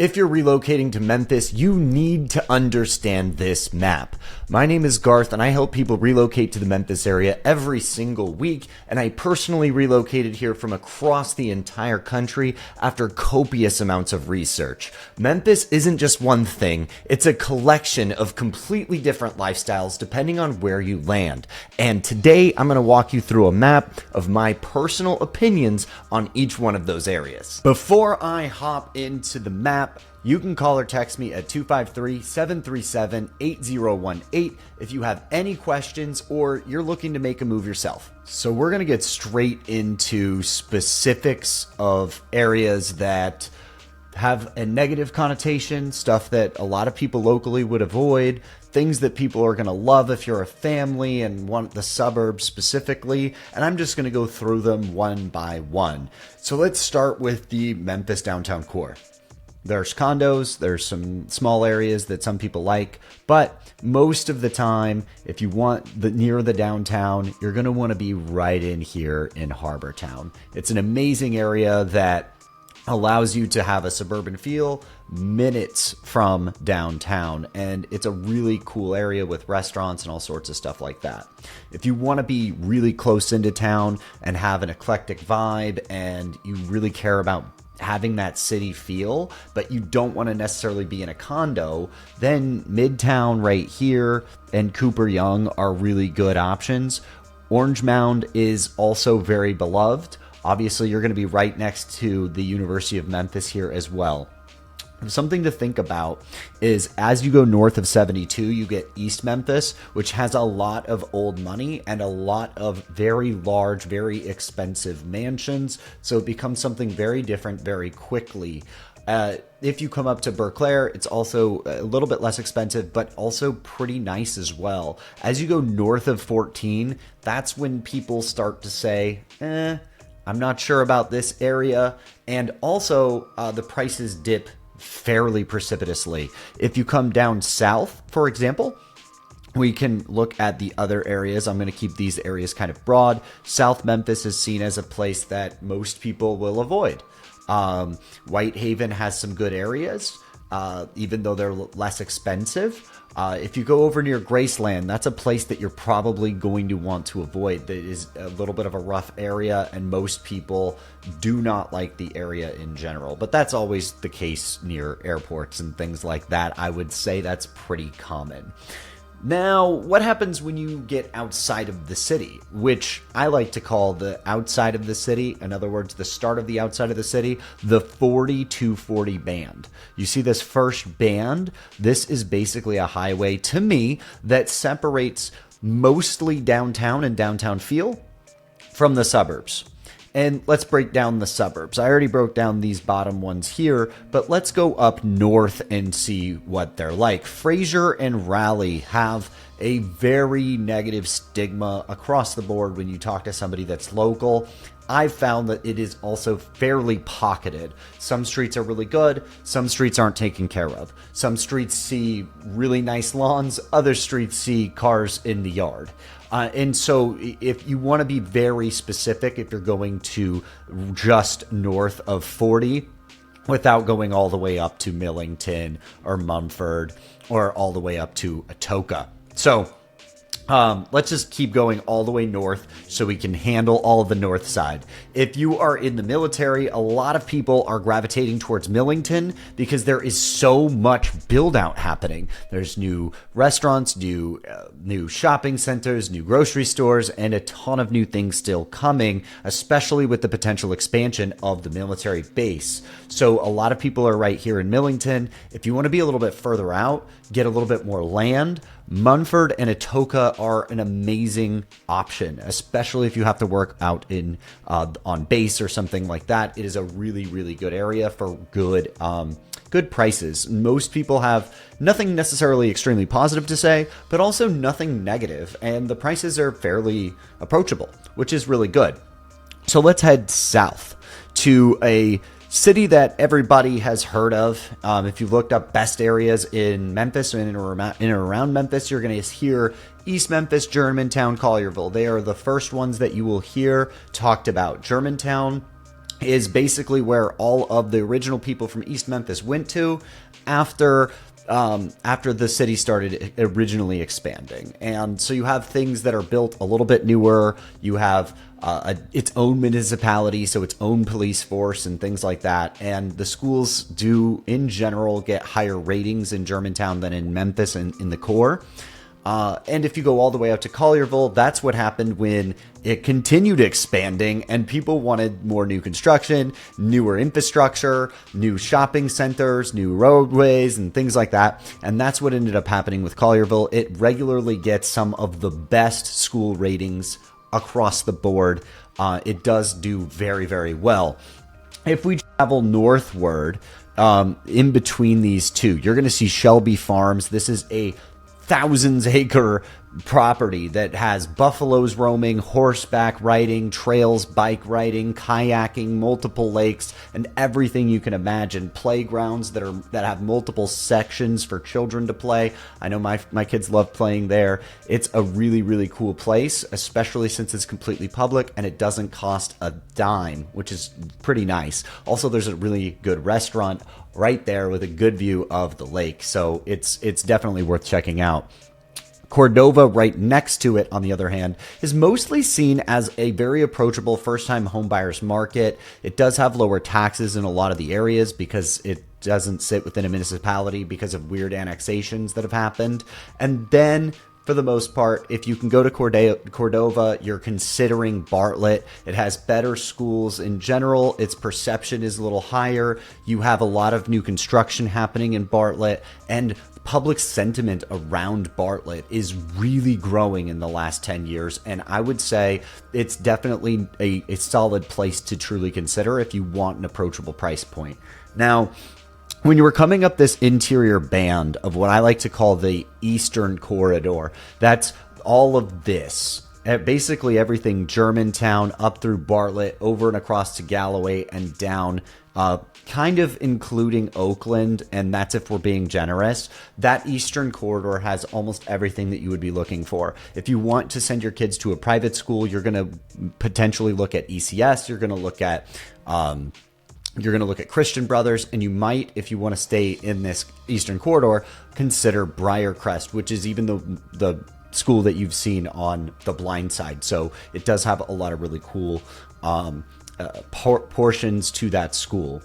If you're relocating to Memphis, you need to understand this map. My name is Garth, and I help people relocate to the Memphis area every single week, and I personally relocated here from across the entire country after copious amounts of research. Memphis isn't just one thing, it's a collection of completely different lifestyles depending on where you land. And today, I'm going to walk you through a map of my personal opinions on each one of those areas. Before I hop into the map, you can call or text me at 253-737-8018 if you have any questions or you're looking to make a move yourself. So we're going to get straight into specifics of areas that have a negative connotation, stuff that a lot of people locally would avoid, things that people are going to love if you're a family and want the suburbs specifically, and I'm just going to go through them one by one. So let's start with the Memphis downtown core. There's condos, there's some small areas that some people like, but most of the time, if you want near the downtown, you're going to want to be right in here in Harbor Town. It's an amazing area that allows you to have a suburban feel minutes from downtown, and it's a really cool area with restaurants and all sorts of stuff like that. If you want to be really close into town and have an eclectic vibe and you really care about having that city feel, but you don't want to necessarily be in a condo, then Midtown right here and Cooper Young are really good options. Orange Mound is also very beloved. Obviously, you're going to be right next to the University of Memphis here as well. Something to think about is as you go north of 72, you get East Memphis, which has a lot of old money and a lot of very large, very expensive mansions. So it becomes something very different very quickly. If you come up to Berkeley, it's also a little bit less expensive, but also pretty nice as well. As you go north of 14, that's when people start to say, I'm not sure about this area. And also the prices dip fairly precipitously. If you come down south, for example, we can look at the other areas. I'm going to keep these areas kind of broad. South Memphis is seen as a place that most people will avoid. Whitehaven has some good areas, even though they're less expensive. If you go over near Graceland, that's a place that you're probably going to want to avoid. That is a little bit of a rough area, and most people do not like the area in general. But that's always the case near airports and things like that. I would say that's pretty common. Now, what happens when you get outside of the city, which I like to call the outside of the city, in other words, the start of the outside of the city, the 40-240 band. You see this first band? This is basically a highway, to me, that separates mostly downtown and downtown feel from the suburbs. And let's break down the suburbs. I already broke down these bottom ones here, but let's go up north and see what they're like. Fraser and Raleigh have a very negative stigma across the board when you talk to somebody that's local. I've found that it is also fairly pocketed. Some streets are really good, some streets aren't taken care of. Some streets see really nice lawns, other streets see cars in the yard. And so if you want to be very specific, if you're going to just north of 40, without going all the way up to Millington or Mumford or all the way up to Atoka. So let's just keep going all the way north so we can handle all of the north side. If you are in the military, a lot of people are gravitating towards Millington because there is so much build out happening. There's new restaurants, new shopping centers, new grocery stores, and a ton of new things still coming, especially with the potential expansion of the military base. So a lot of people are right here in Millington. If you want to be a little bit further out, get a little bit more land, Munford and Atoka are an amazing option, especially if you have to work out in on base or something like that. It is a really, really good area for good prices. Most people have nothing necessarily extremely positive to say, but also nothing negative, and the prices are fairly approachable, which is really good. So let's head south to a city that everybody has heard of. If you've looked up best areas in Memphis and in and around Memphis, you're going to hear East Memphis, Germantown, Collierville. They are the first ones that you will hear talked about. Germantown is basically where all of the original people from East Memphis went to after the city started originally expanding. And so you have things that are built a little bit newer. You have its own municipality, so its own police force and things like that. And the schools do, in general, get higher ratings in Germantown than in Memphis and in the core. And if you go all the way out to Collierville, that's what happened when it continued expanding and people wanted more new construction, newer infrastructure, new shopping centers, new roadways, and things like that. And that's what ended up happening with Collierville. It regularly gets some of the best school ratings across the board. It does do very, very well. If we travel northward, in between these two, you're going to see Shelby Farms. This is a thousands-acre property that has buffaloes roaming, horseback riding, trails, bike riding, kayaking, multiple lakes, and everything you can imagine. Playgrounds that have multiple sections for children to play. I know my kids love playing there. It's a really, really cool place, especially since it's completely public and it doesn't cost a dime, which is pretty nice. Also, there's a really good restaurant right there with a good view of the lake, so it's definitely worth checking out. Cordova, right next to it, on the other hand, is mostly seen as a very approachable first-time homebuyers market. It does have lower taxes in a lot of the areas because it doesn't sit within a municipality because of weird annexations that have happened. And then, for the most part, if you can go to Cordova, you're considering Bartlett. It has better schools in general. Its perception is a little higher. You have a lot of new construction happening in Bartlett, and public sentiment around Bartlett is really growing in the last 10 years. And I would say it's definitely a solid place to truly consider if you want an approachable price point. Now, when you were coming up this interior band of what I like to call the Eastern Corridor, that's all of this. Basically everything Germantown up through Bartlett, over and across to Galloway and down, kind of including Oakland, and that's if we're being generous. That Eastern Corridor has almost everything that you would be looking for. If you want to send your kids to a private school, you're going to potentially look at ECS. You're going to look at Christian Brothers, and you might, if you want to stay in this Eastern Corridor, consider Briarcrest, which is even the school that you've seen on The Blind Side. So it does have a lot of really cool portions to that school.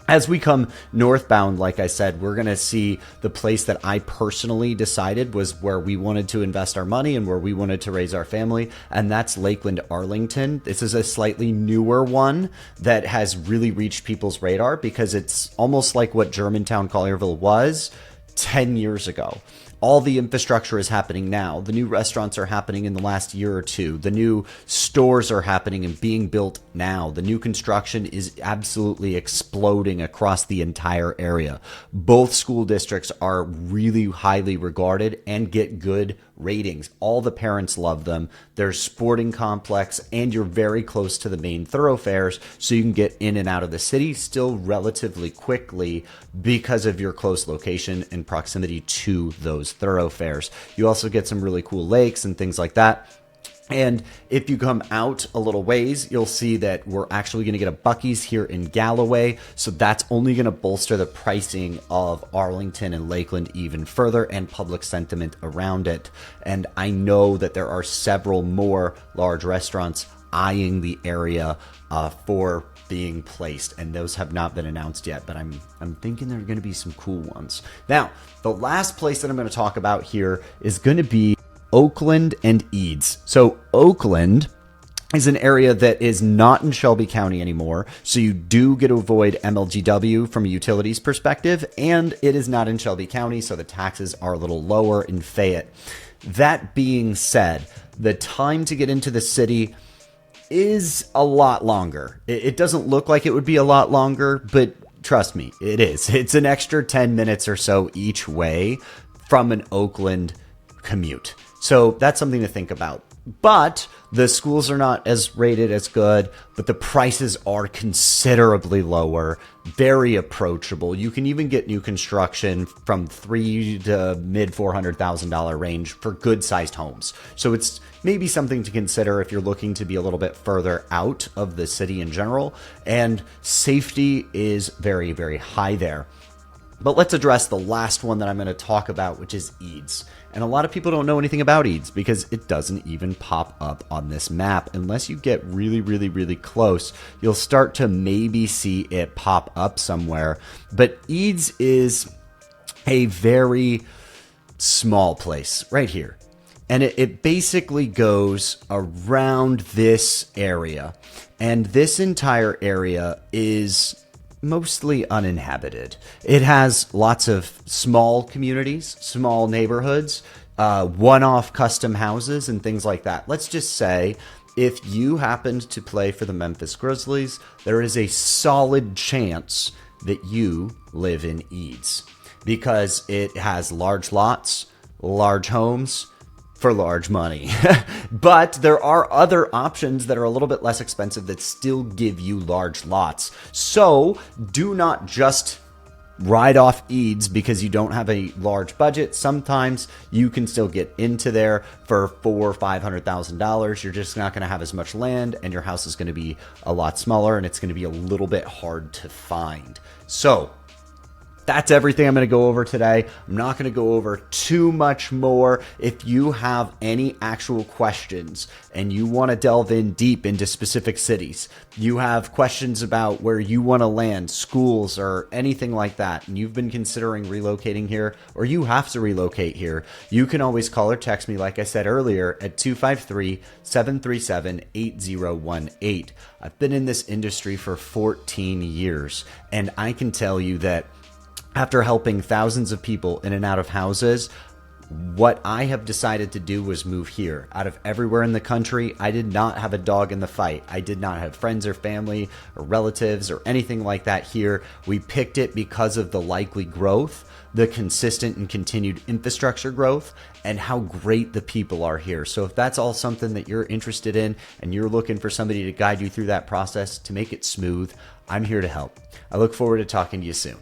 As we come northbound, like I said, we're going to see the place that I personally decided was where we wanted to invest our money and where we wanted to raise our family, and that's Lakeland, Arlington. This is a slightly newer one that has really reached people's radar because it's almost like what Germantown, Collierville was 10 years ago. All the infrastructure is happening now. The new restaurants are happening in the last year or two. The new stores are happening and being built now. The new construction is absolutely exploding across the entire area. Both school districts are really highly regarded and get good ratings. All the parents love them. There's sporting complex, and you're very close to the main thoroughfares, so you can get in and out of the city still relatively quickly because of your close location and proximity to those thoroughfares. You also get some really cool lakes and things like that. And if you come out a little ways, you'll see that we're actually going to get a Buc-ee's here in Galloway. So that's only going to bolster the pricing of Arlington and Lakeland even further, and public sentiment around it. And I know that there are several more large restaurants eyeing the area for being placed, and those have not been announced yet, but I'm thinking there are going to be some cool ones. Now, the last place that I'm going to talk about here is going to be Oakland and Eads. So Oakland is an area that is not in Shelby County anymore, so you do get to avoid MLGW from a utilities perspective, and it is not in Shelby County, so the taxes are a little lower in Fayette. That being said, the time to get into the city is a lot longer. It doesn't look like it would be a lot longer, but trust me, it is. It's an extra 10 minutes or so each way from an Oakland commute. So that's something to think about. But the schools are not as rated as good, but the prices are considerably lower, very approachable. You can even get new construction from $3 to mid $400,000 range for good sized homes. So it's maybe something to consider if you're looking to be a little bit further out of the city in general. And safety is very, very high there. But let's address the last one that I'm going to talk about, which is Eads. And a lot of people don't know anything about Eads because it doesn't even pop up on this map. Unless you get really, really, really close, you'll start to maybe see it pop up somewhere. But Eads is a very small place right here. And it basically goes around this area. And this entire area is mostly uninhabited. It has lots of small communities, small neighborhoods, one-off custom houses and things like that. Let's just say if you happened to play for the Memphis Grizzlies, there is a solid chance that you live in Eads because it has large lots, large homes, for large money. But there are other options that are a little bit less expensive that still give you large lots. So do not just ride off Eads because you don't have a large budget. Sometimes you can still get into there for $400,000 or $500,000. You're just not going to have as much land, and your house is going to be a lot smaller, and it's going to be a little bit hard to find. So that's everything I'm going to go over today. I'm not going to go over too much more. If you have any actual questions and you want to delve in deep into specific cities, you have questions about where you want to land, schools, or anything like that, and you've been considering relocating here, or you have to relocate here, you can always call or text me, like I said earlier, at 253-737-8018. I've been in this industry for 14 years, and I can tell you that after helping thousands of people in and out of houses, what I have decided to do was move here. Out of everywhere in the country, I did not have a dog in the fight. I did not have friends or family or relatives or anything like that here. We picked it because of the likely growth, the consistent and continued infrastructure growth, and how great the people are here. So if that's all something that you're interested in and you're looking for somebody to guide you through that process to make it smooth, I'm here to help. I look forward to talking to you soon.